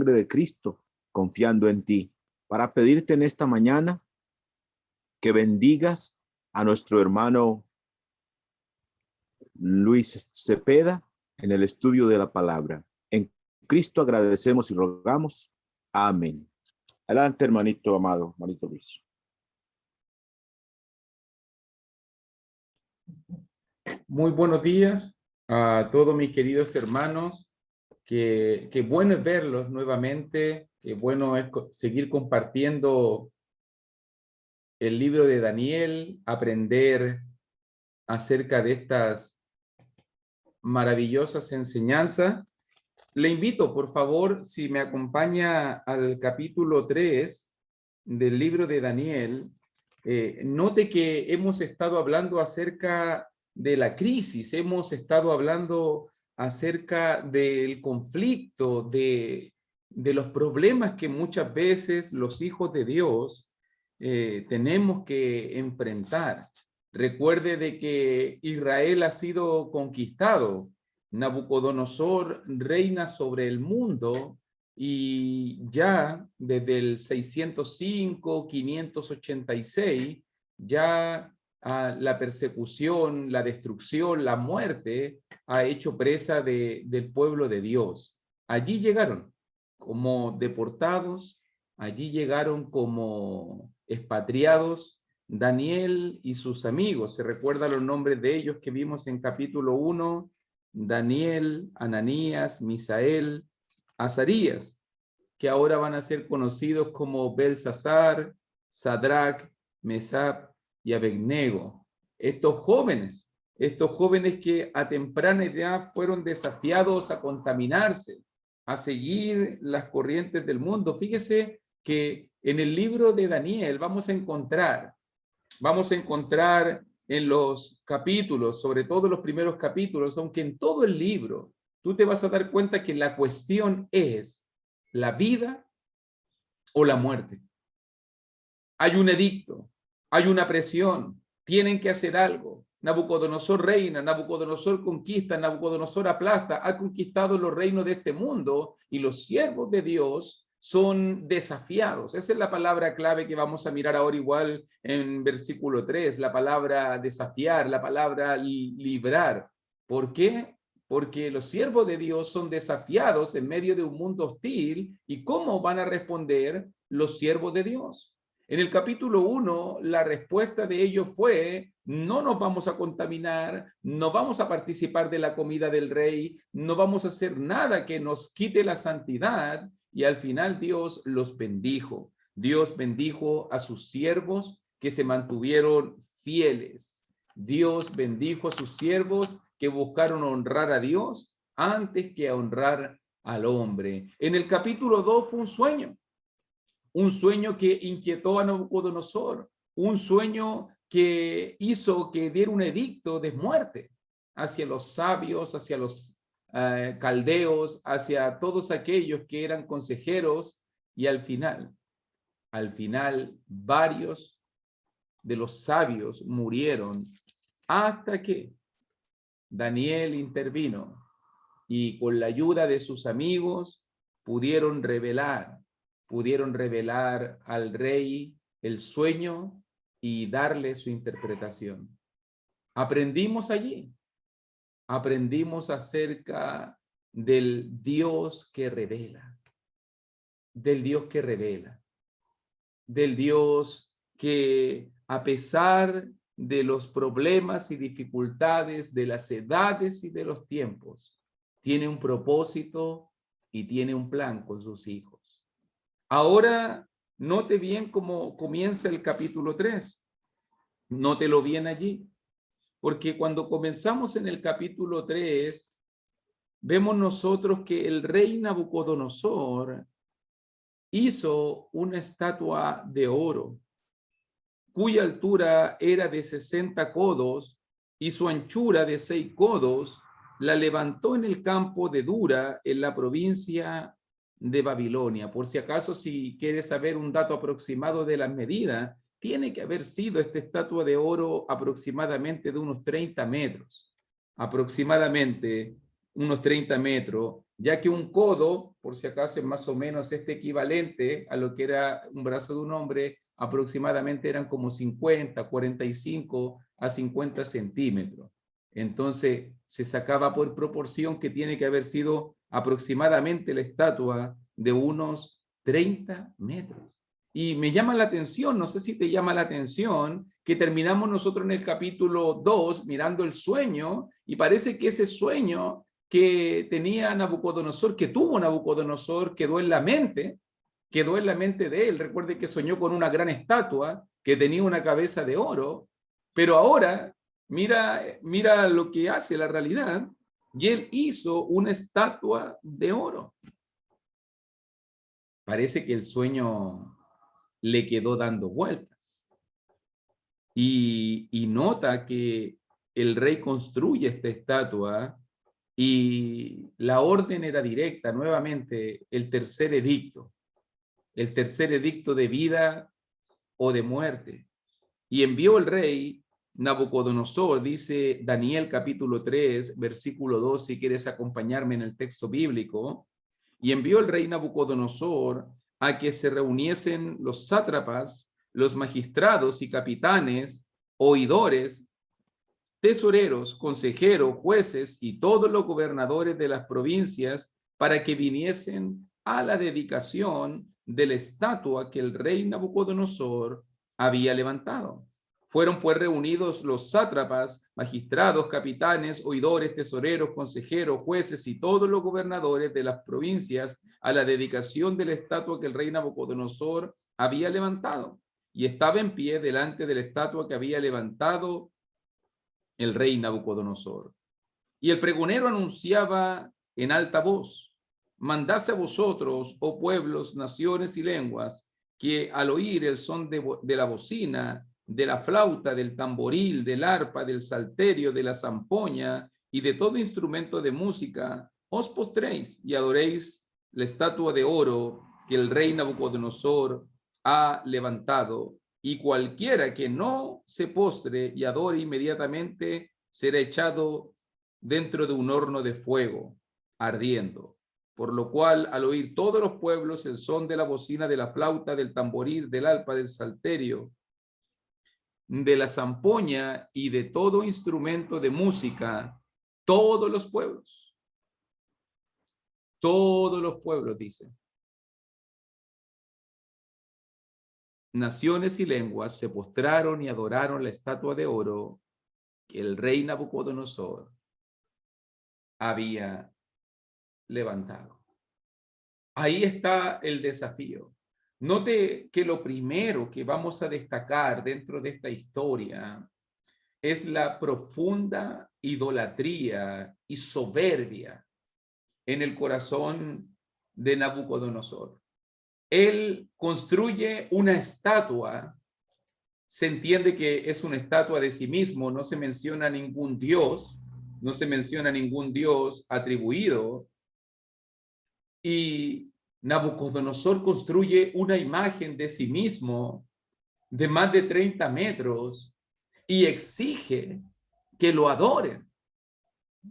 de Cristo, confiando en ti, para pedirte en esta mañana que bendigas a nuestro hermano Luis Cepeda en el estudio de la palabra. En Cristo agradecemos y rogamos. Amén. Adelante, hermanito amado, hermanito Luis. Muy buenos días a todos mis queridos hermanos. Qué bueno es verlos nuevamente. Qué bueno es seguir compartiendo el libro de Daniel, aprender acerca de estas maravillosas enseñanzas. Le invito, por favor, si me acompaña al capítulo 3 del libro de Daniel. Note que hemos estado hablando acerca de la crisis, hemos estado hablando acerca del conflicto, de los problemas que muchas veces los hijos de Dios tenemos que enfrentar. Recuerde de que Israel ha sido conquistado. Nabucodonosor reina sobre el mundo y ya desde el 605, 586, ya la persecución, la destrucción, la muerte ha hecho presa del pueblo de Dios. Allí llegaron como deportados, allí llegaron como expatriados Daniel y sus amigos. Se recuerda los nombres de ellos que vimos en capítulo 1, Daniel, Ananías, Misael, Azarías, que ahora van a ser conocidos como Belsasar, Sadrach, Mesach y Abednego. Estos jóvenes que a temprana edad fueron desafiados a contaminarse, a seguir las corrientes del mundo. Fíjese que en el libro de Daniel vamos a encontrar en los capítulos, sobre todo los primeros capítulos, aunque en todo el libro, tú te vas a dar cuenta que la cuestión es la vida o la muerte. Hay un edicto, hay una presión, tienen que hacer algo. Nabucodonosor reina, Nabucodonosor conquista, Nabucodonosor aplasta, ha conquistado los reinos de este mundo y los siervos de Dios son desafiados. Esa es la palabra clave que vamos a mirar ahora igual en versículo 3, la palabra desafiar, la palabra librar. ¿Por qué? Porque los siervos de Dios son desafiados en medio de un mundo hostil. ¿Y cómo van a responder los siervos de Dios? En el capítulo 1, la respuesta de ellos fue: no nos vamos a contaminar, no vamos a participar de la comida del rey, no vamos a hacer nada que nos quite la santidad. Y al final Dios los bendijo. Dios bendijo a sus siervos que se mantuvieron fieles. Dios bendijo a sus siervos que buscaron honrar a Dios antes que honrar al hombre. En el capítulo 2 fue un sueño que inquietó a Nabucodonosor, un sueño que hizo que diera un edicto de muerte hacia los sabios, hacia los caldeos, hacia todos aquellos que eran consejeros, y al final varios de los sabios murieron hasta que Daniel intervino y con la ayuda de sus amigos pudieron revelar al rey el sueño y darle su interpretación. Aprendimos acerca del Dios que revela, del Dios que a pesar de los problemas y dificultades, de las edades y de los tiempos, tiene un propósito y tiene un plan con sus hijos. Ahora, note bien cómo comienza el capítulo 3. Nótelo bien allí. Porque cuando comenzamos en el capítulo 3, vemos nosotros que el rey Nabucodonosor hizo una estatua de oro, cuya altura era de 60 codos y su anchura de 6 codos. La levantó en el campo de Dura, en la provincia de Babilonia. Por si acaso, si quieres saber un dato aproximado de las medidas, tiene que haber sido esta estatua de oro aproximadamente de unos 30 metros. Aproximadamente unos 30 metros. ya que un codo, por si acaso, es más o menos este equivalente a lo que era un brazo de un hombre, aproximadamente eran como 50, 45 a 50 centímetros. Entonces, se sacaba por proporción que tiene que haber sido aproximadamente la estatua de unos 30 metros. Y me llama la atención, no sé si te llama la atención, que terminamos nosotros en el capítulo 2 mirando el sueño, y parece que ese sueño que tenía Nabucodonosor, que tuvo Nabucodonosor, quedó en la mente de él. Recuerde que soñó con una gran estatua que tenía una cabeza de oro, pero ahora mira lo que hace la realidad, y él hizo una estatua de oro. Parece que el sueño le quedó dando vueltas. Y nota que el rey construye esta estatua y la orden era directa, nuevamente, el tercer edicto de vida o de muerte. Y envió el rey Nabucodonosor, dice Daniel capítulo 3, versículo 2, si quieres acompañarme en el texto bíblico, y envió el rey Nabucodonosor a que se reuniesen los sátrapas, los magistrados y capitanes, oidores, tesoreros, consejeros, jueces y todos los gobernadores de las provincias para que viniesen a la dedicación de la estatua que el rey Nabucodonosor había levantado. Fueron pues reunidos los sátrapas, magistrados, capitanes, oidores, tesoreros, consejeros, jueces y todos los gobernadores de las provincias a la dedicación de la estatua que el rey Nabucodonosor había levantado. Y estaba en pie delante de la estatua que había levantado el rey Nabucodonosor. Y el pregonero anunciaba en alta voz: mandase a vosotros, oh pueblos, naciones y lenguas, que al oír el son de la bocina, de la flauta, del tamboril, del arpa, del salterio, de la zampoña y de todo instrumento de música, os postréis y adoréis la estatua de oro que el rey Nabucodonosor ha levantado, y cualquiera que no se postre y adore inmediatamente será echado dentro de un horno de fuego ardiendo. Por lo cual, al oír todos los pueblos el son de la bocina, de la flauta, del tamboril, del arpa, del salterio, de la zampoña y de todo instrumento de música, todos los pueblos, dice, naciones y lenguas se postraron y adoraron la estatua de oro que el rey Nabucodonosor había levantado. Ahí está el desafío. Note que lo primero que vamos a destacar dentro de esta historia es la profunda idolatría y soberbia en el corazón de Nabucodonosor. Él construye una estatua, se entiende que es una estatua de sí mismo, no se menciona ningún dios atribuido, y Nabucodonosor construye una imagen de sí mismo de más de 30 metros y exige que lo adoren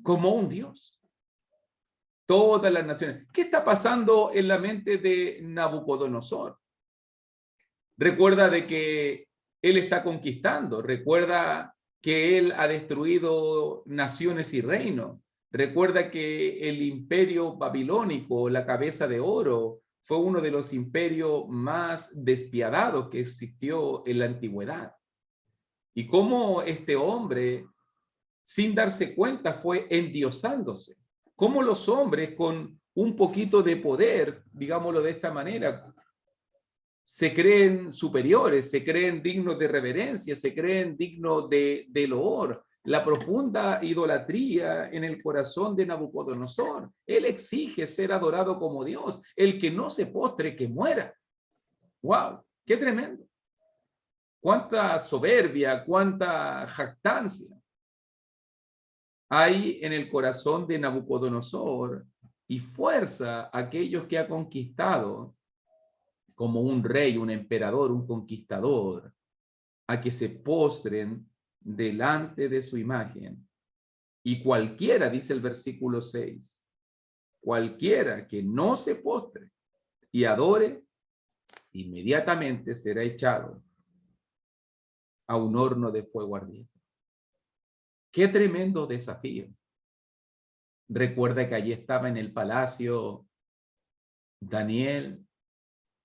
como un dios. Todas las naciones. ¿Qué está pasando en la mente de Nabucodonosor? Recuerda de que él está conquistando, recuerda que él ha destruido naciones y reinos. Recuerda que el imperio babilónico, la cabeza de oro, fue uno de los imperios más despiadados que existió en la antigüedad. Y cómo este hombre, sin darse cuenta, fue endiosándose. Cómo los hombres con un poquito de poder, digámoslo de esta manera, se creen superiores, se creen dignos de reverencia, se creen dignos de loor. La profunda idolatría en el corazón de Nabucodonosor. Él exige ser adorado como Dios. El que no se postre, que muera. ¡Wow! ¡Qué tremendo! ¡Cuánta soberbia, cuánta jactancia hay en el corazón de Nabucodonosor! Y fuerza a aquellos que ha conquistado como un rey, un emperador, un conquistador, a que se postren delante de su imagen. Y cualquiera, dice el versículo 6, cualquiera que no se postre y adore, inmediatamente será echado a un horno de fuego ardiente. ¡Qué tremendo desafío! Recuerda que allí estaba en el palacio Daniel.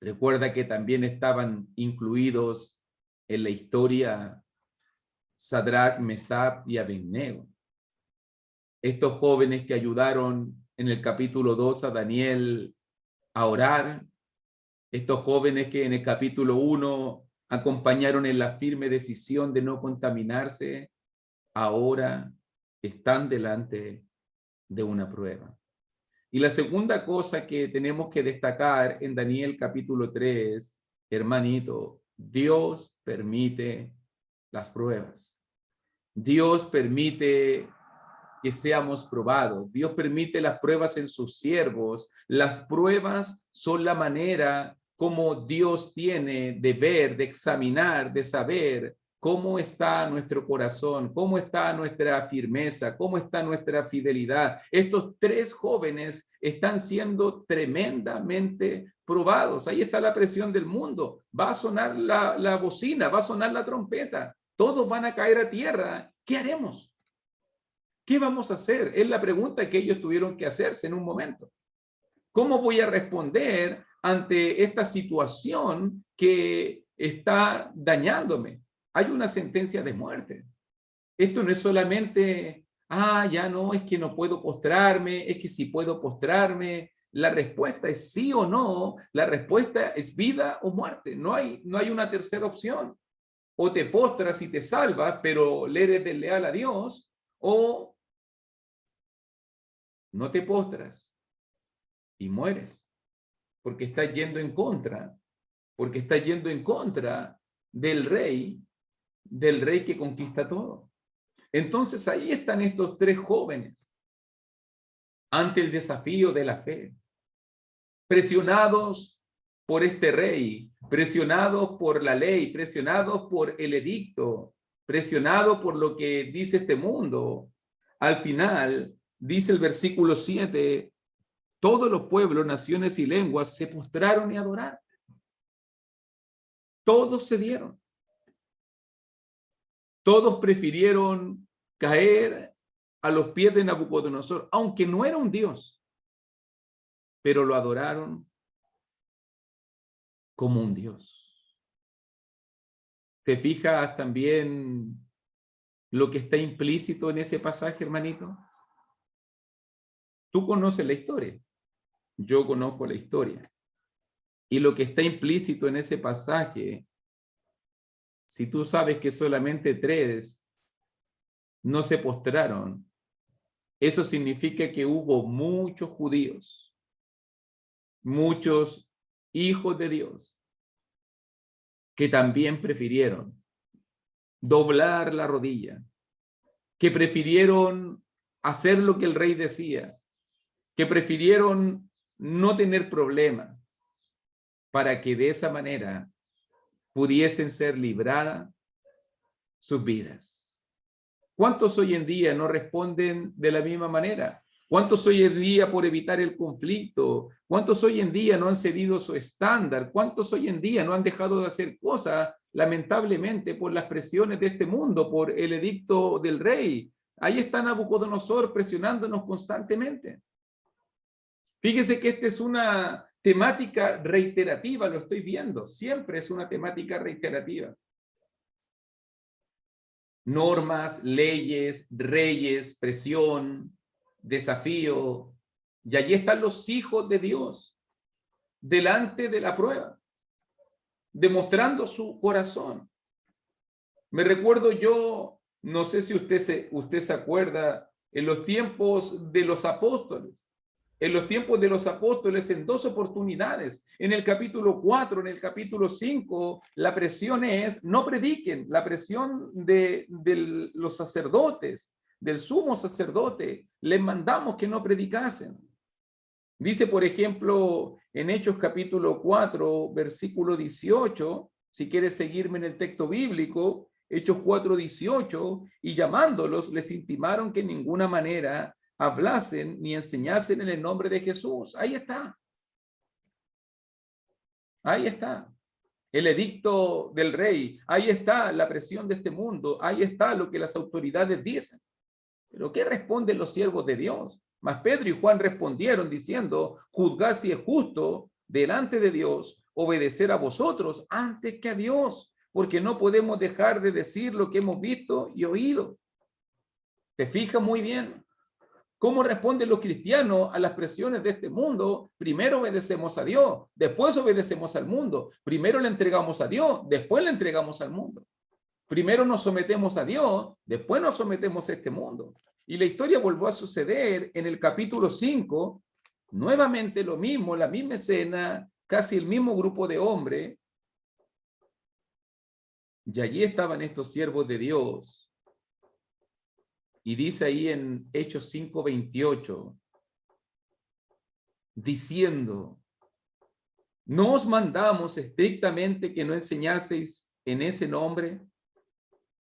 Recuerda que también estaban incluidos en la historia Sadrach, Mesach y Abednego. Estos jóvenes que ayudaron en el capítulo 2 a Daniel a orar. Estos jóvenes que en el capítulo 1 acompañaron en la firme decisión de no contaminarse, ahora están delante de una prueba. Y la segunda cosa que tenemos que destacar en Daniel capítulo 3, hermanito, Dios permite las pruebas. Dios permite que seamos probados. Dios permite las pruebas en sus siervos. Las pruebas son la manera como Dios tiene de ver, de examinar, de saber cómo está nuestro corazón, cómo está nuestra firmeza, cómo está nuestra fidelidad. Estos tres jóvenes están siendo tremendamente probados. Ahí está la presión del mundo. Va a sonar la bocina, va a sonar la trompeta. Todos van a caer a tierra. ¿Qué haremos? ¿Qué vamos a hacer? Es la pregunta que ellos tuvieron que hacerse en un momento. ¿Cómo voy a responder ante esta situación que está dañándome? Hay una sentencia de muerte. Esto no es solamente, ya no, es que no puedo postrarme, es que sí puedo postrarme. La respuesta es sí o no, la respuesta es vida o muerte. No hay una tercera opción. O te postras y te salvas, pero le eres desleal a Dios, o no te postras y mueres, porque estás yendo en contra, del rey que conquista todo. Entonces ahí están estos tres jóvenes ante el desafío de la fe, presionados por este rey, presionados por la ley, presionados por el edicto, presionados por lo que dice este mundo. Al final, dice el versículo 7, todos los pueblos, naciones y lenguas se postraron y adoraron. Todos cedieron. Todos prefirieron caer a los pies de Nabucodonosor, aunque no era un dios, pero lo adoraron como un dios. ¿Te fijas también lo que está implícito en ese pasaje, hermanito? Tú conoces la historia. Yo conozco la historia. Y lo que está implícito en ese pasaje, si tú sabes que solamente 3 no se postraron, eso significa que hubo muchos judíos, muchos hijos de Dios, que también prefirieron doblar la rodilla, que prefirieron hacer lo que el rey decía, que prefirieron no tener problema, para que de esa manera pudiesen ser libradas sus vidas. ¿Cuántos hoy en día no responden de la misma manera? ¿Cuántos hoy en día por evitar el conflicto? ¿Cuántos hoy en día no han cedido su estándar? ¿Cuántos hoy en día no han dejado de hacer cosas, lamentablemente, por las presiones de este mundo, por el edicto del rey? Ahí está Nabucodonosor presionándonos constantemente. Fíjese que esta es una temática reiterativa, lo estoy viendo, siempre es una temática reiterativa. Normas, leyes, reyes, presión, desafío, y allí están los hijos de Dios, delante de la prueba, demostrando su corazón. Me recuerdo yo, no sé si usted se acuerda, en los tiempos de los apóstoles, en 2 oportunidades, en el capítulo 4, en el capítulo 5, la presión es, no prediquen, la presión de los sacerdotes, del sumo sacerdote, les mandamos que no predicasen. Dice, por ejemplo, en Hechos capítulo 4, versículo 18, si quieres seguirme en el texto bíblico, Hechos 4:18, y llamándolos les intimaron que en ninguna manera hablasen ni enseñasen en el nombre de Jesús. Ahí está. Ahí está. El edicto del rey. Ahí está la presión de este mundo. Ahí está lo que las autoridades dicen. Pero ¿qué responden los siervos de Dios? Mas Pedro y Juan respondieron diciendo, juzgad si es justo delante de Dios obedecer a vosotros antes que a Dios, porque no podemos dejar de decir lo que hemos visto y oído. ¿Te fijas muy bien? ¿Cómo responden los cristianos a las presiones de este mundo? Primero obedecemos a Dios, después obedecemos al mundo. Primero le entregamos a Dios, después le entregamos al mundo. Primero nos sometemos a Dios, después nos sometemos a este mundo. Y la historia volvió a suceder en el capítulo 5, nuevamente lo mismo, la misma escena, casi el mismo grupo de hombres. Y allí estaban estos siervos de Dios. Y dice ahí en Hechos 5:28, diciendo, ¿no os mandamos estrictamente que no enseñaseis en ese nombre?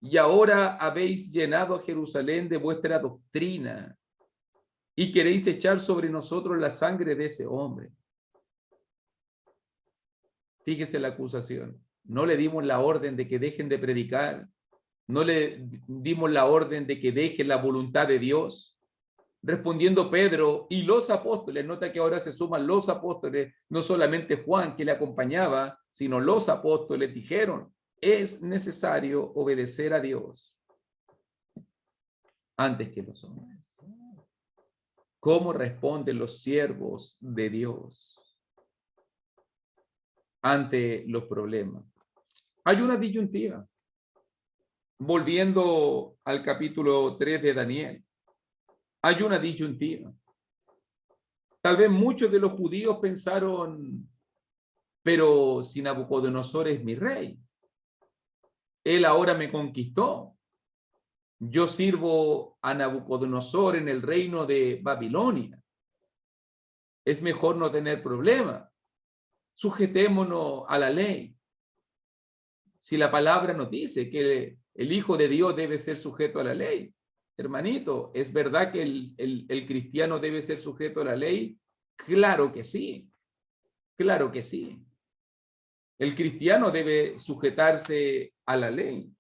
Y ahora habéis llenado a Jerusalén de vuestra doctrina y queréis echar sobre nosotros la sangre de ese hombre. Fíjese la acusación. No le dimos la orden de que dejen de predicar. No le dimos la orden de que dejen la voluntad de Dios. Respondiendo Pedro y los apóstoles, nota que ahora se suman los apóstoles, no solamente Juan que le acompañaba, sino los apóstoles dijeron, es necesario obedecer a Dios antes que los hombres. ¿Cómo responden los siervos de Dios ante los problemas? Hay una disyuntiva. Volviendo al capítulo 3 de Daniel, hay una disyuntiva. Tal vez muchos de los judíos pensaron, pero si Nabucodonosor es mi rey, él ahora me conquistó. Yo sirvo a Nabucodonosor en el reino de Babilonia. Es mejor no tener problema. Sujetémonos a la ley. Si la palabra nos dice que el Hijo de Dios debe ser sujeto a la ley, hermanito, ¿es verdad que el cristiano debe ser sujeto a la ley? Claro que sí. Claro que sí. El cristiano debe sujetarse a la ley.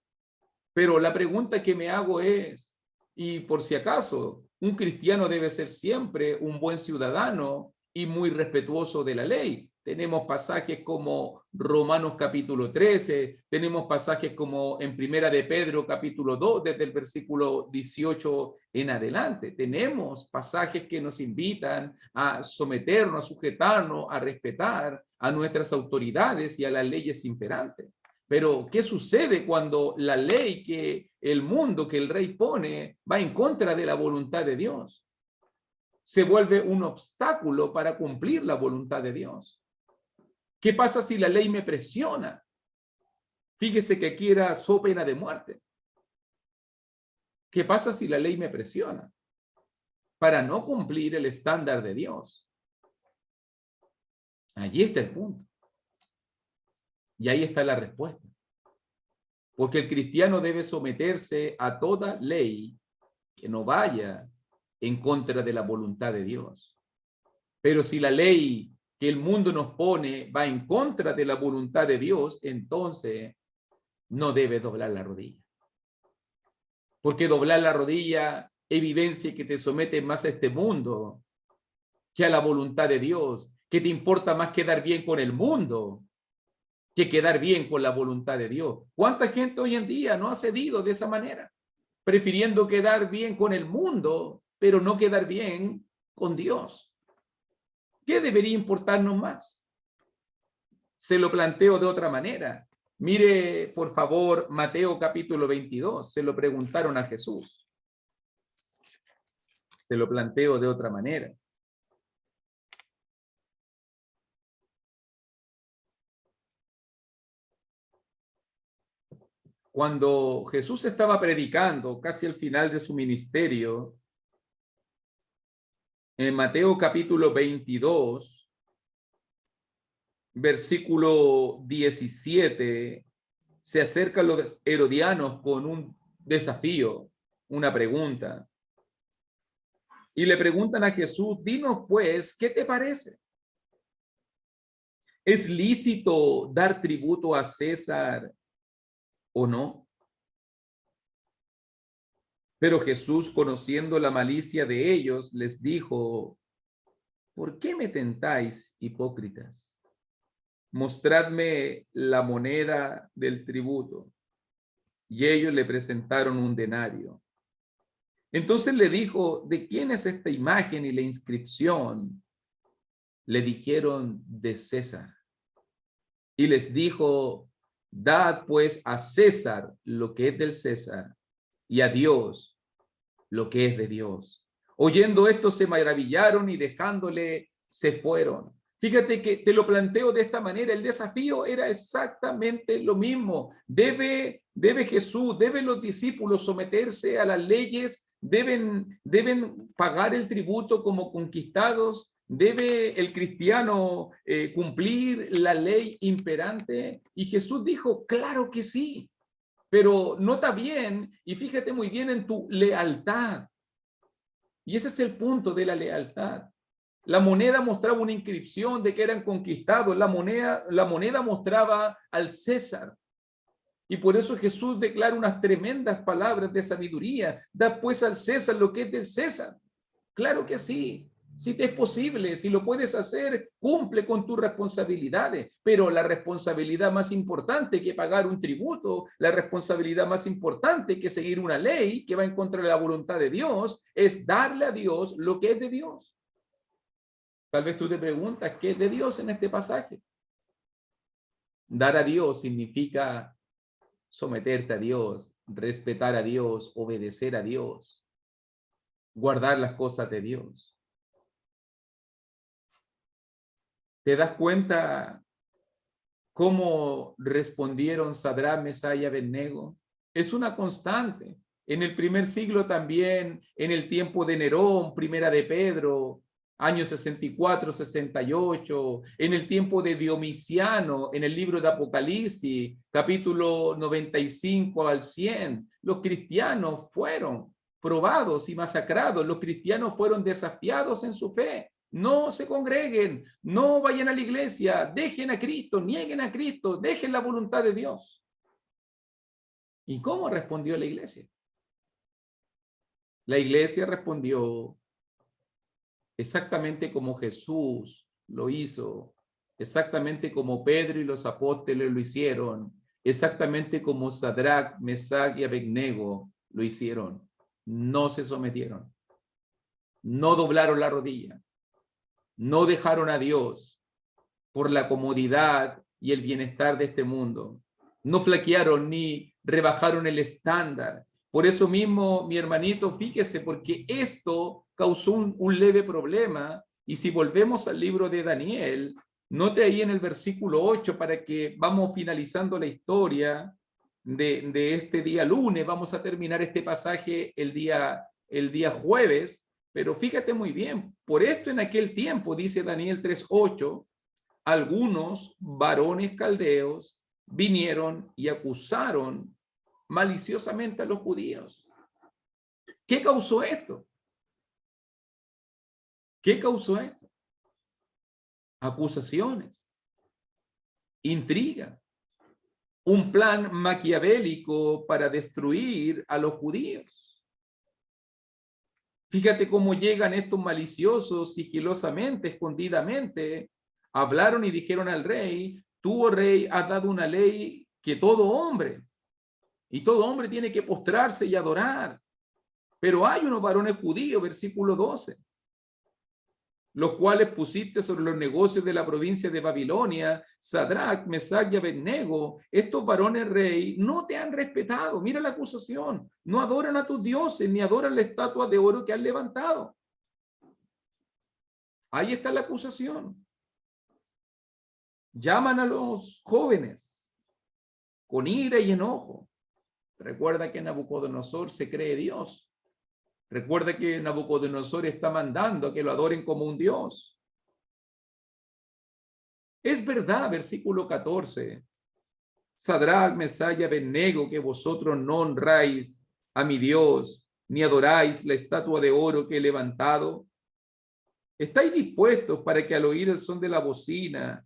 Pero la pregunta que me hago es, y por si acaso, un cristiano debe ser siempre un buen ciudadano y muy respetuoso de la ley. Tenemos pasajes como Romanos capítulo 13, tenemos pasajes como en Primera de Pedro capítulo 2, desde el versículo 18 en adelante. Tenemos pasajes que nos invitan a someternos, a sujetarnos, a respetar a nuestras autoridades y a las leyes imperantes. Pero, ¿qué sucede cuando la ley que el mundo, que el rey pone, va en contra de la voluntad de Dios? Se vuelve un obstáculo para cumplir la voluntad de Dios. ¿Qué pasa si la ley me presiona? Fíjese que aquí era so pena de muerte. ¿Qué pasa si la ley me presiona para no cumplir el estándar de Dios? Allí está el punto. Y ahí está la respuesta. Porque el cristiano debe someterse a toda ley que no vaya en contra de la voluntad de Dios. Pero si la ley que el mundo nos pone va en contra de la voluntad de Dios, entonces no debe doblar la rodilla. Porque doblar la rodilla evidencia que te sometes más a este mundo que a la voluntad de Dios, que te importa más quedar bien con el mundo que quedar bien con la voluntad de Dios. ¿Cuánta gente hoy en día no ha cedido de esa manera? Prefiriendo quedar bien con el mundo, pero no quedar bien con Dios. ¿Qué debería importarnos más? Se lo planteo de otra manera. Mire, por favor, Mateo capítulo 22. Se lo preguntaron a Jesús. Se lo planteo de otra manera. Cuando Jesús estaba predicando casi al final de su ministerio, en Mateo capítulo 22, versículo 17, se acercan los herodianos con un desafío, una pregunta. Y le preguntan a Jesús, dinos pues, ¿qué te parece? ¿Es lícito dar tributo a César o no? Pero Jesús, conociendo la malicia de ellos, les dijo, ¿por qué me tentáis, hipócritas? Mostradme la moneda del tributo. Y ellos le presentaron un denario. Entonces le dijo, ¿de quién es esta imagen y la inscripción? Le dijeron, de César. Y les dijo, dad pues a César lo que es del César y a Dios lo que es de Dios. Oyendo esto se maravillaron y dejándole se fueron. Fíjate que te lo planteo de esta manera, el desafío era exactamente lo mismo. Debe Jesús, deben los discípulos someterse a las leyes, deben pagar el tributo como conquistados, debe el cristiano cumplir la ley imperante. Y Jesús dijo, claro que sí, pero nota bien y fíjate muy bien en tu lealtad. Y ese es el punto de la lealtad. La moneda mostraba una inscripción de que eran conquistados. La moneda mostraba al César. Y por eso Jesús declara unas tremendas palabras de sabiduría. Da pues al César lo que es del César. Claro que sí. Si te es posible, si lo puedes hacer, cumple con tus responsabilidades. Pero la responsabilidad más importante que pagar un tributo, la responsabilidad más importante que seguir una ley que va en contra de la voluntad de Dios, es darle a Dios lo que es de Dios. Tal vez tú te preguntas, ¿qué es de Dios en este pasaje? Dar a Dios significa someterte a Dios, respetar a Dios, obedecer a Dios, guardar las cosas de Dios. ¿Te das cuenta cómo respondieron Sadrach, Mesach y Abednego? Es una constante. En el primer siglo también, en el tiempo de Nerón, Primera de Pedro, años 64, 68, en el tiempo de Domiciano, en el libro de Apocalipsis, capítulo 95 al 100, los cristianos fueron probados y masacrados, los cristianos fueron desafiados en su fe. No se congreguen, no vayan a la iglesia, dejen a Cristo, nieguen a Cristo, dejen la voluntad de Dios. ¿Y cómo respondió la iglesia? La iglesia respondió exactamente como Jesús lo hizo, exactamente como Pedro y los apóstoles lo hicieron, exactamente como Sadrach, Mesach y Abednego lo hicieron. No se sometieron, no doblaron la rodilla, no dejaron a Dios por la comodidad y el bienestar de este mundo. No flaquearon ni rebajaron el estándar. Por eso mismo, mi hermanito, fíjese, porque esto causó un leve problema. Y si volvemos al libro de Daniel, note ahí en el versículo 8, para que vamos finalizando la historia de este día lunes. Vamos a terminar este pasaje el día jueves. Pero fíjate muy bien, por esto en aquel tiempo, dice Daniel 3:8, algunos varones caldeos vinieron y acusaron maliciosamente a los judíos. ¿Qué causó esto? ¿Qué causó esto? Acusaciones, intriga, un plan maquiavélico para destruir a los judíos. Fíjate cómo llegan estos maliciosos sigilosamente, escondidamente, hablaron y dijeron al rey, tú, oh rey, has dado una ley que todo hombre, y todo hombre tiene que postrarse y adorar. Pero hay unos varones judíos, versículo 12, los cuales pusiste sobre los negocios de la provincia de Babilonia, Sadrach, Mesach y Abednego. Estos varones rey no te han respetado. Mira la acusación. No adoran a tus dioses, ni adoran la estatua de oro que han levantado. Ahí está la acusación. Llaman a los jóvenes con ira y enojo. Recuerda que Nabucodonosor se cree Dios. Recuerda que Nabucodonosor está mandando a que lo adoren como un Dios. Es verdad, versículo 14. Sadrach, Mesach y Abednego, que vosotros no honráis a mi Dios, ni adoráis la estatua de oro que he levantado. ¿Estáis dispuestos para que al oír el son de la bocina,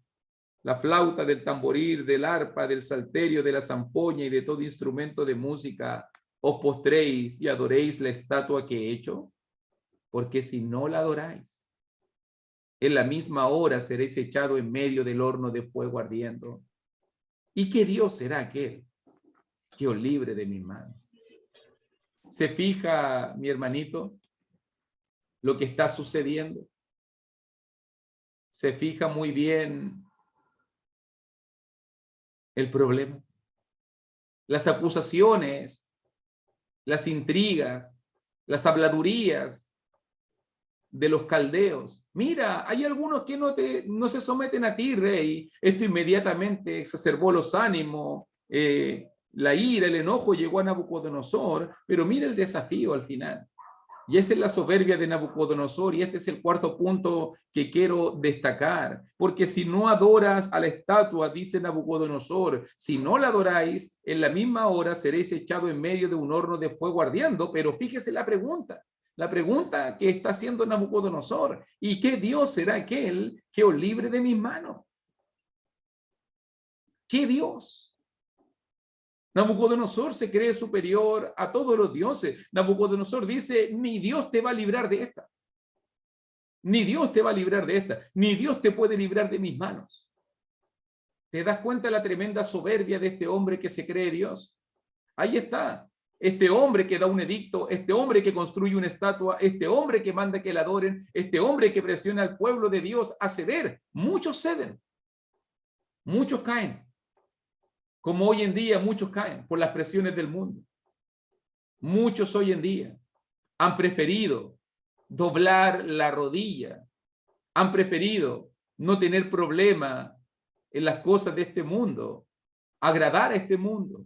la flauta, del tamboril, del arpa, del salterio, de la zampoña y de todo instrumento de música, os postréis y adoréis la estatua que he hecho? Porque si no la adoráis, en la misma hora seréis echados en medio del horno de fuego ardiendo. ¿Y qué Dios será aquel que os libre de mi mano? ¿Se fija, mi hermanito, lo que está sucediendo? ¿Se fija muy bien el problema? Las acusaciones, las intrigas, las habladurías de los caldeos. Mira, hay algunos que no se someten a ti, rey. Esto inmediatamente exacerbó los ánimos, la ira, el enojo llegó a Nabucodonosor, pero mira el desafío al final. Y esa es la soberbia de Nabucodonosor, y este es el cuarto punto que quiero destacar. Porque si no adoras a la estatua, dice Nabucodonosor, si no la adoráis, en la misma hora seréis echados en medio de un horno de fuego ardiendo. Pero fíjese la pregunta que está haciendo Nabucodonosor: ¿y qué Dios será aquel que os libre de mis manos? ¿Qué Dios? Nabucodonosor se cree superior a todos los dioses. Nabucodonosor dice: ni Dios te va a librar de esta. Ni Dios te va a librar de esta. Ni Dios te puede librar de mis manos. ¿Te das cuenta de la tremenda soberbia de este hombre que se cree Dios? Ahí está. Este hombre que da un edicto, este hombre que construye una estatua, este hombre que manda que la adoren, este hombre que presiona al pueblo de Dios a ceder. Muchos ceden. Muchos caen. Como hoy en día muchos caen por las presiones del mundo. Muchos hoy en día han preferido doblar la rodilla, han preferido no tener problema en las cosas de este mundo, agradar a este mundo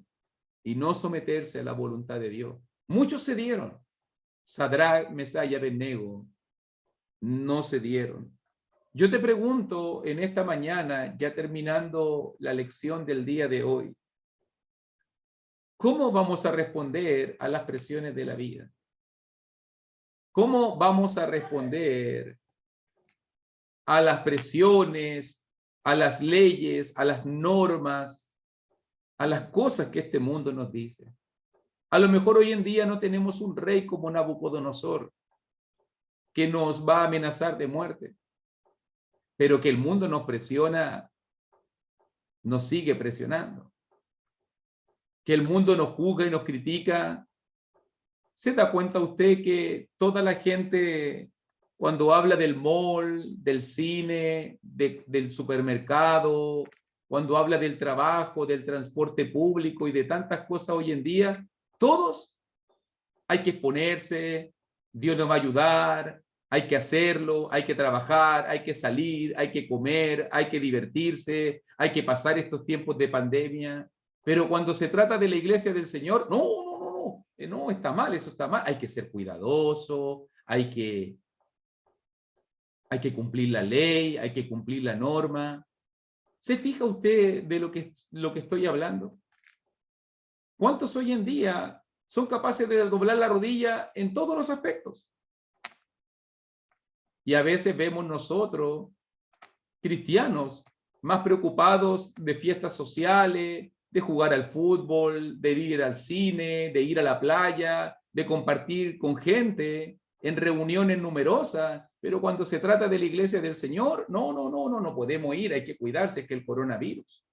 y no someterse a la voluntad de Dios. Muchos cedieron. Sadrach, Mesach y Abednego no cedieron. Yo te pregunto en esta mañana, ya terminando la lección del día de hoy, ¿cómo vamos a responder a las presiones de la vida? ¿Cómo vamos a responder a las presiones, a las leyes, a las normas, a las cosas que este mundo nos dice? A lo mejor hoy en día no tenemos un rey como Nabucodonosor que nos va a amenazar de muerte, pero que el mundo nos presiona, nos sigue presionando. Que el mundo nos juzga y nos critica. ¿Se da cuenta usted que toda la gente, cuando habla del mall, del cine, del supermercado, cuando habla del trabajo, del transporte público y de tantas cosas hoy en día, todos hay que exponerse, Dios nos va a ayudar, hay que hacerlo, hay que trabajar, hay que salir, hay que comer, hay que divertirse, hay que pasar estos tiempos de pandemia? Pero cuando se trata de la iglesia del Señor, no, está mal, eso está mal. Hay que ser cuidadoso, hay que cumplir la ley, hay que cumplir la norma. ¿Se fija usted de lo que estoy hablando? ¿Cuántos hoy en día son capaces de doblar la rodilla en todos los aspectos? Y a veces vemos nosotros, cristianos, más preocupados de fiestas sociales, de jugar al fútbol, de ir al cine, de ir a la playa, de compartir con gente en reuniones numerosas, pero cuando se trata de la iglesia del Señor, no podemos ir, hay que cuidarse, es que el coronavirus.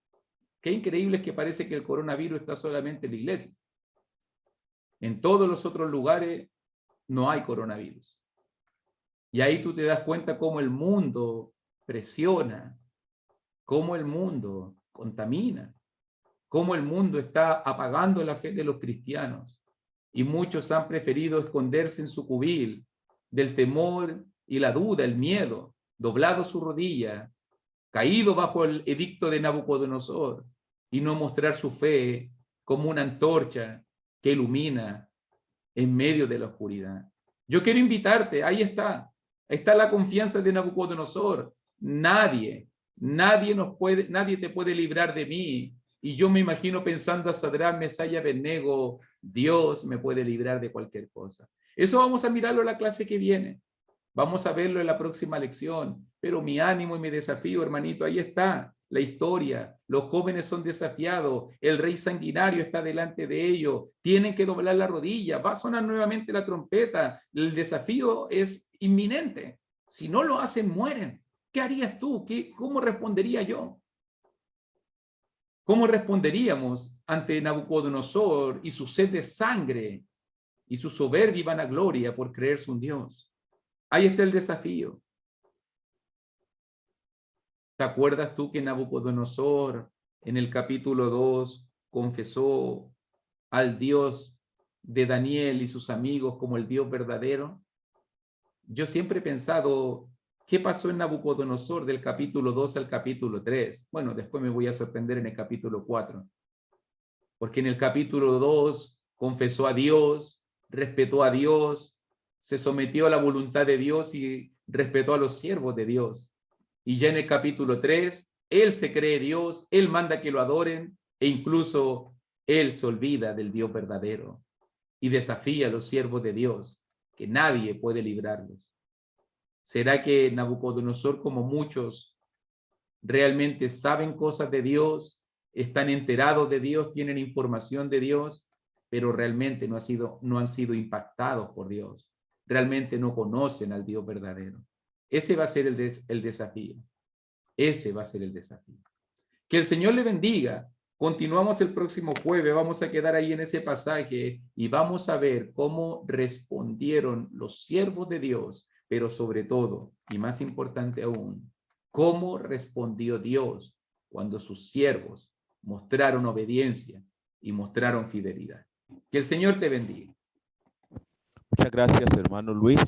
Qué increíble es que parece que el coronavirus está solamente en la iglesia. En todos los otros lugares no hay coronavirus. Y ahí tú te das cuenta cómo el mundo presiona, cómo el mundo contamina, cómo el mundo está apagando la fe de los cristianos. Y muchos han preferido esconderse en su cubil del temor y la duda, el miedo, doblado su rodilla, caído bajo el edicto de Nabucodonosor, y no mostrar su fe como una antorcha que ilumina en medio de la oscuridad. Yo quiero invitarte, ahí está la confianza de Nabucodonosor. Nadie te puede librar de mí. Y yo me imagino pensando a Sadrach, Mesach y Abednego, Dios me puede librar de cualquier cosa. Eso vamos a mirarlo en la clase que viene. Vamos a verlo en la próxima lección. Pero mi ánimo y mi desafío, hermanito, ahí está la historia. Los jóvenes son desafiados. El rey sanguinario está delante de ellos. Tienen que doblar la rodilla. Va a sonar nuevamente la trompeta. El desafío es inminente. Si no lo hacen, mueren. ¿Qué harías tú? ¿Cómo respondería yo? ¿Cómo responderíamos ante Nabucodonosor y su sed de sangre y su soberbia y vanagloria por creerse un Dios? Ahí está el desafío. ¿Te acuerdas tú que Nabucodonosor en el capítulo 2 confesó al Dios de Daniel y sus amigos como el Dios verdadero? Yo siempre he pensado, ¿qué pasó en Nabucodonosor del capítulo 2 al capítulo 3? Bueno, después me voy a sorprender en el capítulo 4. Porque en el capítulo 2 confesó a Dios, respetó a Dios, se sometió a la voluntad de Dios y respetó a los siervos de Dios. Y ya en el capítulo 3, él se cree Dios, él manda que lo adoren e incluso él se olvida del Dios verdadero y desafía a los siervos de Dios, que nadie puede librarlos. ¿Será que Nabucodonosor, como muchos, realmente saben cosas de Dios, están enterados de Dios, tienen información de Dios, pero realmente no han sido impactados por Dios? Realmente no conocen al Dios verdadero. Ese va a ser el desafío. Ese va a ser el desafío. Que el Señor le bendiga. Continuamos el próximo jueves. Vamos a quedar ahí en ese pasaje y vamos a ver cómo respondieron los siervos de Dios, pero sobre todo, y más importante aún, cómo respondió Dios cuando sus siervos mostraron obediencia y mostraron fidelidad. Que el Señor te bendiga. Muchas gracias, hermano Luis.